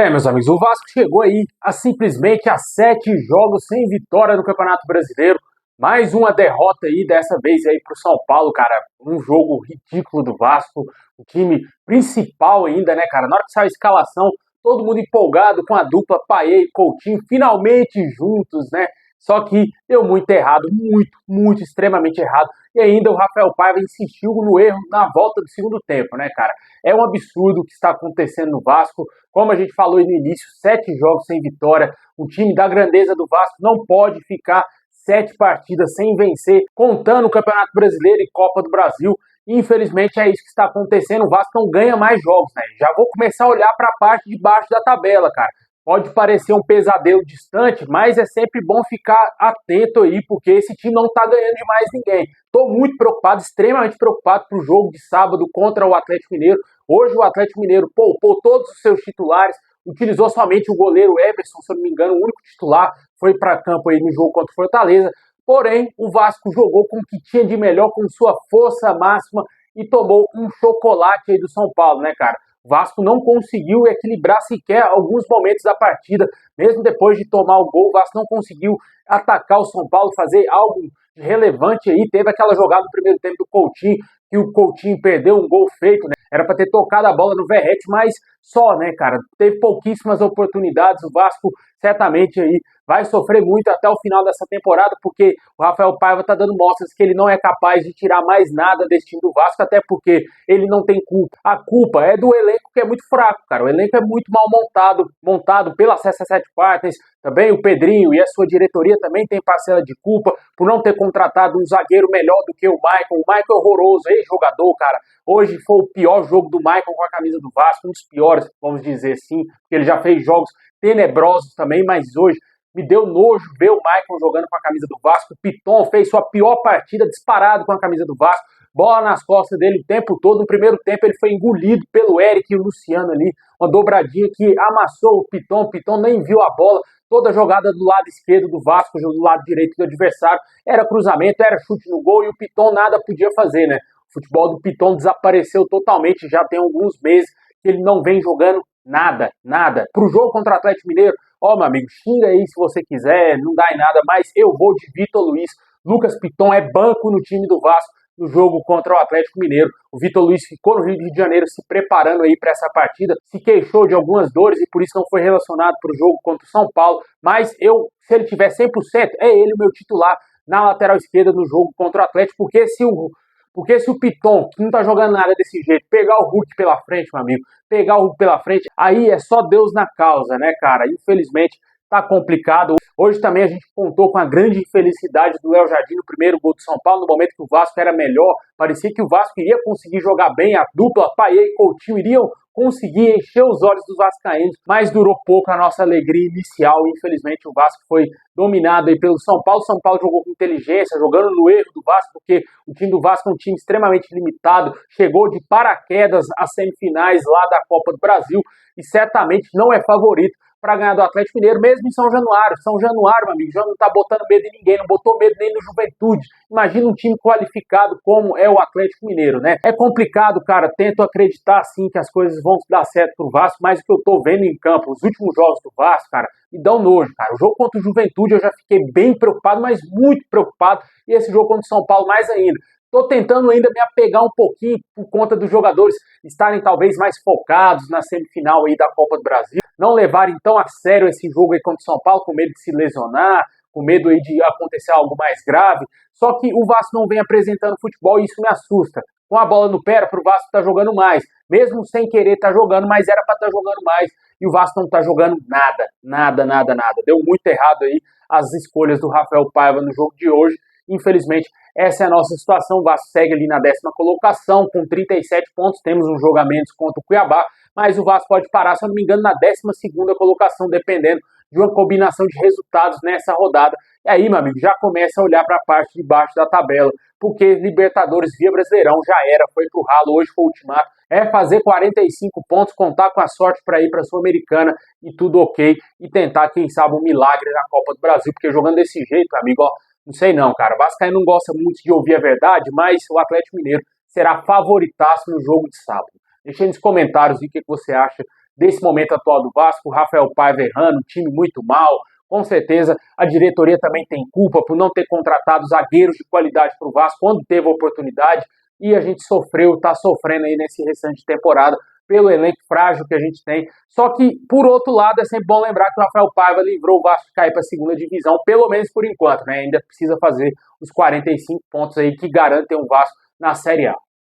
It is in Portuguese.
Meus amigos, o Vasco chegou aí simplesmente a 7 jogos sem vitória no Campeonato Brasileiro. Mais uma derrota aí, dessa vez aí pro São Paulo, cara. Um jogo ridículo do Vasco, o time principal ainda, né, cara? Na hora que saiu a escalação, todo mundo empolgado com a dupla Payet e Coutinho, finalmente juntos, né? Só que deu muito errado, muito, extremamente errado. E ainda o Rafael Paiva insistiu no erro na volta do segundo tempo, né, cara? É um absurdo o que está acontecendo no Vasco. Como a gente falou no início, 7 jogos sem vitória. O time da grandeza do Vasco não pode ficar 7 partidas sem vencer, contando o Campeonato Brasileiro e Copa do Brasil. Infelizmente é isso que está acontecendo. O Vasco não ganha mais jogos, né? Já vou começar a olhar para a parte de baixo da tabela, cara. Pode parecer um pesadelo distante, mas é sempre bom ficar atento aí, porque esse time não está ganhando de mais ninguém. Estou muito preocupado, extremamente preocupado para o jogo de sábado contra o Atlético Mineiro. Hoje o Atlético Mineiro poupou todos os seus titulares, utilizou somente o goleiro Everson, se eu não me engano, o único titular, foi para campo aí no jogo contra o Fortaleza. Porém, o Vasco jogou com o que tinha de melhor, com sua força máxima, e tomou um chocolate aí do São Paulo, né, cara? O Vasco não conseguiu equilibrar sequer alguns momentos da partida. Mesmo depois de tomar o gol, o Vasco não conseguiu atacar o São Paulo, fazer algo relevante aí. Teve aquela jogada no primeiro tempo do Coutinho, que o Coutinho perdeu um gol feito, né? Era para ter tocado a bola no Verratti, mas só, né, cara? Teve pouquíssimas oportunidades. O Vasco certamente aí vai sofrer muito até o final dessa temporada, porque o Rafael Paiva tá dando mostras que ele não é capaz de tirar mais nada desse time do Vasco, até porque ele não tem culpa. A culpa é do elenco, que é muito fraco, cara. O elenco é muito mal montado pela CSS Partners. Também o Pedrinho e a sua diretoria também tem parcela de culpa por não ter contratado um zagueiro melhor do que o Maicon. O Maicon é horroroso, ex-jogador, cara. Hoje foi o pior jogo do Maicon com a camisa do Vasco, um dos piores, vamos dizer assim, porque ele já fez jogos tenebrosos também, mas hoje me deu nojo ver o Maicon jogando com a camisa do Vasco. O Piton fez sua pior partida disparado com a camisa do Vasco. Bola nas costas dele o tempo todo. No primeiro tempo ele foi engolido pelo Eric e o Luciano ali. Uma dobradinha que amassou o Piton. O Piton nem viu a bola. Toda jogada do lado esquerdo do Vasco, do lado direito do adversário, era cruzamento, era chute no gol e o Piton nada podia fazer, né? O futebol do Piton desapareceu totalmente. Já tem alguns meses que ele não vem jogando nada. Pro jogo contra o Atlético Mineiro, meu amigo, xinga aí se você quiser, não dá em nada, mas eu vou de Vitor Luiz. Lucas Piton é banco no time do Vasco no jogo contra o Atlético Mineiro. O Vitor Luiz ficou no Rio de Janeiro se preparando aí para essa partida, se queixou de algumas dores e por isso não foi relacionado para o jogo contra o São Paulo, mas se ele tiver 100%, é ele o meu titular na lateral esquerda no jogo contra o Atlético, porque se o Piton, que não tá jogando nada desse jeito, pegar o Hulk pela frente, meu amigo, pegar o Hulk pela frente, aí é só Deus na causa, né, cara? Infelizmente, tá complicado. Hoje também a gente contou com a grande infelicidade do Léo Jardim no primeiro gol do São Paulo, no momento que o Vasco era melhor. Parecia que o Vasco iria conseguir jogar bem, a dupla Payet e Coutinho iriam conseguir encher os olhos dos vascaínos, mas durou pouco a nossa alegria inicial. Infelizmente o Vasco foi dominado aí pelo São Paulo. O São Paulo jogou com inteligência, jogando no erro do Vasco, porque o time do Vasco é um time extremamente limitado, chegou de paraquedas às semifinais lá da Copa do Brasil e certamente não é favorito para ganhar do Atlético Mineiro, mesmo em São Januário. São Januário, meu amigo, já não tá botando medo em ninguém, não botou medo nem no Juventude. Imagina um time qualificado como é o Atlético Mineiro, né? É complicado, cara, tento acreditar sim que as coisas vão dar certo pro Vasco, mas o que eu tô vendo em campo, os últimos jogos do Vasco, cara, me dão nojo, cara. O jogo contra o Juventude eu já fiquei bem preocupado, mas muito preocupado, e esse jogo contra o São Paulo mais ainda. Estou tentando ainda me apegar um pouquinho por conta dos jogadores estarem talvez mais focados na semifinal aí da Copa do Brasil, não levarem tão a sério esse jogo aí contra o São Paulo, com medo de se lesionar, com medo aí de acontecer algo mais grave. Só que o Vasco não vem apresentando futebol e isso me assusta. Com a bola no pé, era para o Vasco estar jogando mais, mesmo sem querer estar jogando, mas era para estar jogando mais, e o Vasco não está jogando nada. Deu muito errado aí as escolhas do Rafael Paiva no jogo de hoje. Infelizmente, essa é a nossa situação. O Vasco segue ali na 10ª colocação, com 37 pontos. Temos um jogo a menos contra o Cuiabá, mas o Vasco pode parar, se eu não me engano, na 12ª colocação, dependendo de uma combinação de resultados nessa rodada. E aí, meu amigo, já começa a olhar para a parte de baixo da tabela, porque Libertadores via Brasileirão já era, foi pro ralo, hoje foi o ultimato. É fazer 45 pontos, contar com a sorte para ir para a Sul-Americana e tudo ok, e tentar, quem sabe, um milagre na Copa do Brasil, porque jogando desse jeito, amigo, ó, não sei não, cara. O Vascaíno não gosta muito de ouvir a verdade, mas o Atlético Mineiro será favoritaço no jogo de sábado. Deixa aí nos comentários o que você acha desse momento atual do Vasco. Rafael Paiva errando, time muito mal. Com certeza a diretoria também tem culpa por não ter contratado zagueiros de qualidade para o Vasco quando teve a oportunidade, e a gente sofreu, está sofrendo aí nesse restante de temporada pelo elenco frágil que a gente tem. Só que, por outro lado, é sempre bom lembrar que o Rafael Paiva livrou o Vasco de cair para a segunda divisão, pelo menos por enquanto, né? Ainda precisa fazer os 45 pontos aí que garantem o Vasco na Série A.